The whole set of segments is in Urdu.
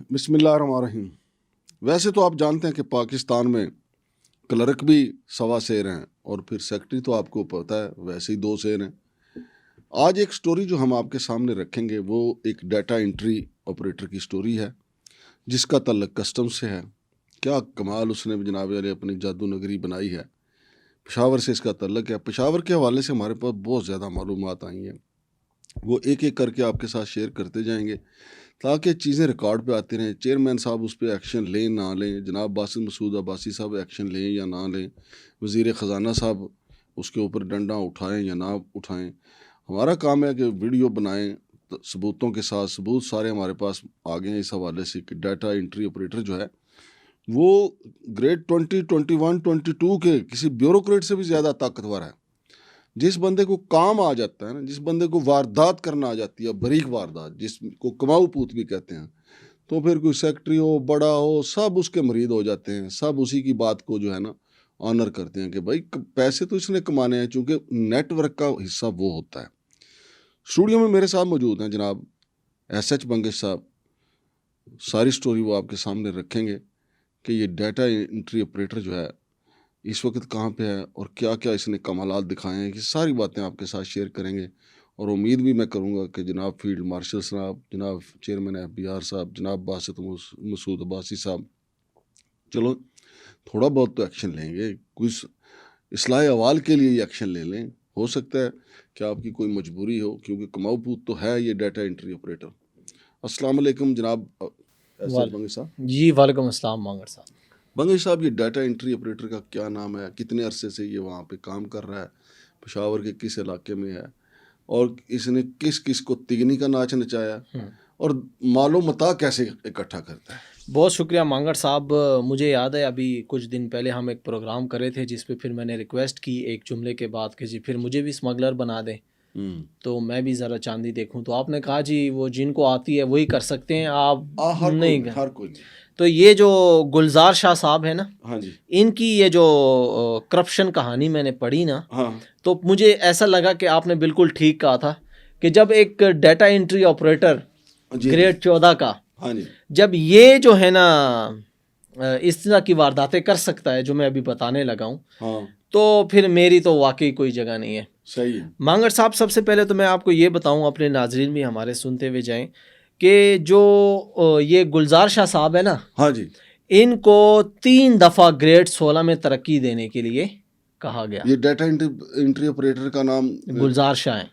بسم اللہ الرحمن الرحیم۔ ویسے تو آپ جانتے ہیں کہ پاکستان میں کلرک بھی 1.25 سیر ہیں اور پھر سیکٹری تو آپ کو پتہ ہے ویسے ہی 2 سیر ہیں۔ آج ایک سٹوری جو ہم آپ کے سامنے رکھیں گے وہ ایک ڈیٹا انٹری آپریٹر کی سٹوری ہے جس کا تعلق کسٹم سے ہے۔ کیا کمال اس نے جناب علی اپنی جادو نگری بنائی ہے۔ پشاور سے اس کا تعلق ہے۔ پشاور کے حوالے سے ہمارے پاس بہت زیادہ معلومات آئی ہیں، وہ ایک ایک کر کے آپ کے ساتھ شیئر کرتے جائیں گے تاکہ چیزیں ریکارڈ پہ آتی رہیں۔ چیئرمین صاحب اس پہ ایکشن لیں نہ لیں، جناب باسط مسعود عباسی صاحب ایکشن لیں یا نہ لیں، وزیر خزانہ صاحب اس کے اوپر ڈنڈا اٹھائیں یا نہ اٹھائیں، ہمارا کام ہے کہ ویڈیو بنائیں ثبوتوں کے ساتھ۔ ثبوت سارے ہمارے پاس آ گئے ہیں اس حوالے سے کہ ڈیٹا انٹری آپریٹر جو ہے وہ گریڈ 20، 21، 22 کے کسی بیوروکریٹ سے بھی زیادہ طاقتور ہے۔ جس بندے کو کام آ جاتا ہے نا، جس بندے کو واردات کرنا آ جاتی ہے، باریک واردات جس کو کماؤ پوت بھی کہتے ہیں، تو پھر کوئی سیکٹری ہو بڑا ہو سب اس کے مرید ہو جاتے ہیں، سب اسی کی بات کو جو ہے نا آنر کرتے ہیں کہ بھائی پیسے تو اس نے کمانے ہیں، چونکہ نیٹ ورک کا حصہ وہ ہوتا ہے۔ اسٹوڈیو میں میرے ساتھ موجود ہیں جناب ایس ایچ بنگش صاحب۔ ساری سٹوری وہ آپ کے سامنے رکھیں گے کہ یہ ڈیٹا انٹری آپریٹر جو ہے اس وقت کہاں پہ ہے اور کیا کیا اس نے کمالات دکھائے ہیں، یہ ساری باتیں آپ کے ساتھ شیئر کریں گے۔ اور امید بھی میں کروں گا کہ جناب فیلڈ مارشل صاحب، جناب چیئرمین FBR صاحب، جناب باسط مسعود عباسی صاحب چلو تھوڑا بہت تو ایکشن لیں گے، کچھ اصلاح احوال کے لیے یہ ایکشن لے لیں۔ ہو سکتا ہے کہ آپ کی کوئی مجبوری ہو، کیونکہ کماؤ پوت تو ہے یہ ڈیٹا انٹری آپریٹر۔ السلام علیکم جناب بنگش صاحب۔ جی وعلیکم السلام مانگر صاحب۔ بنگش صاحب، یہ ڈیٹا انٹری آپریٹر کا کیا نام ہے، کتنے عرصے سے یہ وہاں پہ کام کر رہا ہے، پشاور کے کس علاقے میں ہے، اور اس نے کس کس کو تگنی کا ناچ نچایا اور مال و متاع کیسے اکٹھا کرتا ہے؟ بہت شکریہ مانگر صاحب۔ مجھے یاد ہے ابھی کچھ دن پہلے ہم ایک پروگرام کرے تھے جس پہ پھر میں نے ریکویسٹ کی ایک جملے کے بعد کہ جی پھر مجھے بھی اسمگلر بنا دیں تو میں بھی ذرا چاندی دیکھوں، تو آپ نے کہا جی وہ جن کو آتی ہے وہی کر سکتے ہیں، آپ نہیں۔ ہر کوئی تو یہ جو گلزار شاہ صاحب ہے نا، ہاں جی، ان کی یہ جو کرپشن کہانی میں نے پڑھی نا، ہاں تو مجھے ایسا لگا کہ آپ نے بالکل ٹھیک کہا تھا کہ جب ایک ڈیٹا انٹری آپریٹر گریڈ 14 کا ہاں جی، جب یہ جو ہے نا اس طرح کی وارداتیں کر سکتا ہے جو میں ابھی بتانے لگا ہوں، ہاں تو پھر میری تو واقعی کوئی جگہ نہیں ہے۔ صحیح ہے۔ مانگر صاحب سب سے پہلے تو میں آپ کو یہ بتاؤں، اپنے ناظرین بھی ہمارے سنتے ہوئے جائیں، کہ جو یہ گلزار شاہ صاحب ہے نا، ہاں جی، ان کو 3 دفعہ گریڈ 16 میں ترقی دینے کے لیے کہا گیا۔ یہ ڈیٹا انٹری آپریٹر کا نام گلزار شاہ ہیں،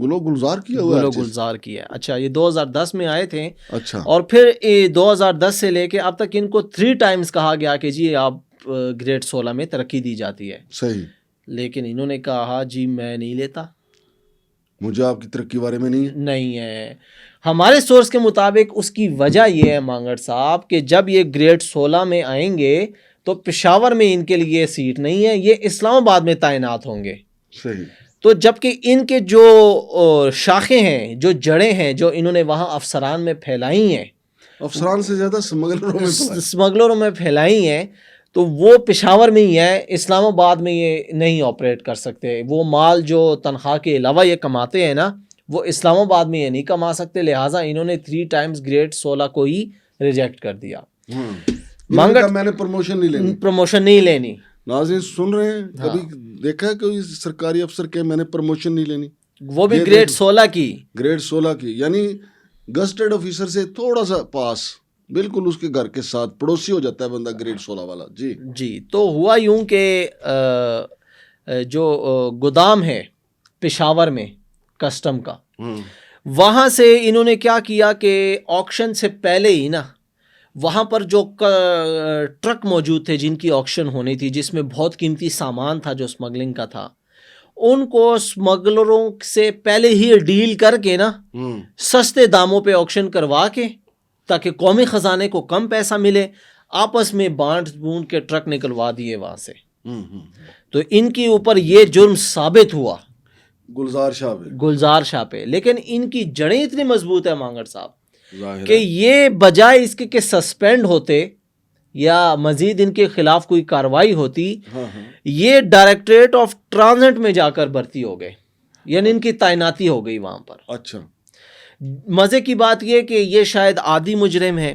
گلزار کیا ہوا ہے؟ گلزار کی ہے۔ اچھا، یہ 2010 میں آئے تھے، اچھا، اور پھر 2010 سے لے کے اب تک ان کو 3 ٹائمز کہا گیا کہ جی آپ گریڈ 16 میں ترقی دی جاتی ہے، صحیح، لیکن انہوں نے کہا جی میں نہیں لیتا، مجھے آپ کی ترقی بارے میں نہیں ہے۔ ہمارے سورس کے مطابق اس کی وجہ یہ ہے مانگڑ صاحب کہ جب یہ گریڈ 16 میں آئیں گے تو پشاور میں ان کے لیے سیٹ نہیں ہے، یہ اسلام آباد میں تعینات ہوں گے۔ صحیح، تو جبکہ ان کے جو شاخیں ہیں، جو جڑیں ہیں، جو انہوں نے وہاں افسران میں پھیلائی ہیں، افسران سے زیادہ اسمگلروں میں پھیلائی ہیں، تو وہ پشاور میں ہی ہے، اسلام آباد میں یہ نہیں آپریٹ کر سکتے۔ وہ مال جو تنخواہ کے علاوہ یہ کماتے ہیں نا، وہ اسلام آباد میں یہ نہیں کما سکتے، لہٰذا انہوں نے 3 ٹائمز گریڈ 16 کو ہی ریجیکٹ کر دیا۔ میں نے پروموشن نہیں لینی۔ ناظرین سن رہے ہیں، کبھی دیکھا ہے کوئی سرکاری افسر کے میں نے پروموشن نہیں لینی، وہ بھی گریڈ 16 کی، گریڈ 16 کی، یعنی گزٹڈ آفیسر سے تھوڑا سا پاس، بالکل اس کے گھر کے ساتھ پڑوسی ہو جاتا ہے بندہ گریڈ 16 والا۔ جی تو ہوا یوں کہ جو گودام ہے پشاور میں کسٹم کا، وہاں سے انہوں نے کیا کیا کہ آکشن سے پہلے ہی نا، وہاں پر جو ٹرک موجود تھے جن کی آکشن ہونی تھی، جس میں بہت قیمتی سامان تھا جو اسمگلنگ کا تھا، ان کو اسمگلروں سے پہلے ہی ڈیل کر کے نا سستے داموں پہ آکشن کروا کے، تاکہ قومی خزانے کو کم پیسہ ملے، آپس میں بانٹ بونٹ کے ٹرک نکلوا دیے وہاں سے۔ تو ان کے اوپر یہ جرم ثابت ہوا گلزار شاہ پہ، لیکن ان کی جڑیں اتنی مضبوط ہے مانگڑ صاحب کہ یہ بجائے اس کے کہ سسپینڈ ہوتے یا مزید ان کے خلاف کوئی کارروائی ہوتی، یہ ڈائریکٹریٹ آف ٹرانزٹ میں جا کر بھرتی ہو گئے، یعنی ان کی تعیناتی ہو گئی وہاں پر۔ اچھا، مزے کی بات یہ کہ یہ شاید عادی مجرم ہے،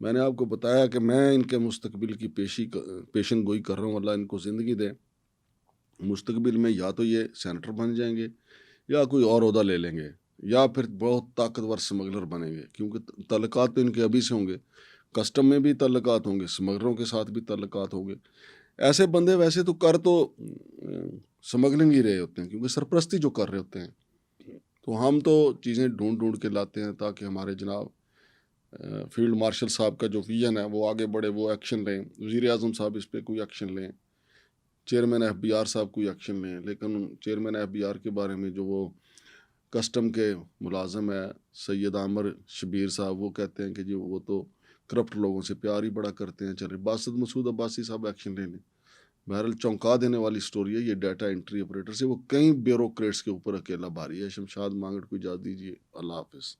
میں نے آپ کو بتایا کہ میں ان کے مستقبل کی پیشن گوئی کر رہا ہوں. اللہ ان کو زندگی دے. مستقبل میں یا تو یہ سینیٹر بن جائیں گے یا کوئی اور عہدہ لے لیں گے یا پھر بہت طاقتور سمگلر بنیں گے, کیونکہ تعلقات تو ان کے ابھی سے ہوں گے. کسٹم میں بھی تعلقات ہوں گے, سمگلروں کے ساتھ بھی تعلقات ہوں گے. ایسے بندے ویسے تو سمگلنگ ہی رہے ہوتے ہیں, کیونکہ سرپرستی جو کر رہے ہوتے ہیں. تو ہم تو چیزیں ڈھونڈ کے لاتے ہیں تاکہ ہمارے جناب فیلڈ مارشل صاحب کا جو ویژن ہے وہ آگے بڑھے, وہ ایکشن لیں. وزیر اعظم صاحب اس پہ کوئی ایکشن لیں, چیئرمین FBI صاحب کوئی ایکشن لیں. لیکن چیئرمین FBI کے بارے میں جو وہ کسٹم کے ملازم ہے سید عامر شبیر صاحب, وہ کہتے ہیں کہ جی وہ تو کرپٹ لوگوں سے پیار ہی بڑا کرتے ہیں. چلے باسط مسعود عباسی صاحب ایکشن لے لیں. بہرحال چونکا دینے والی سٹوری ہے یہ ڈیٹا انٹری آپریٹر سے. وہ کئی بیوروکریٹس کے اوپر اکیلا بھاری ہے. شمشاد مانگڑ کو اجازت دیجیے. اللہ حافظ.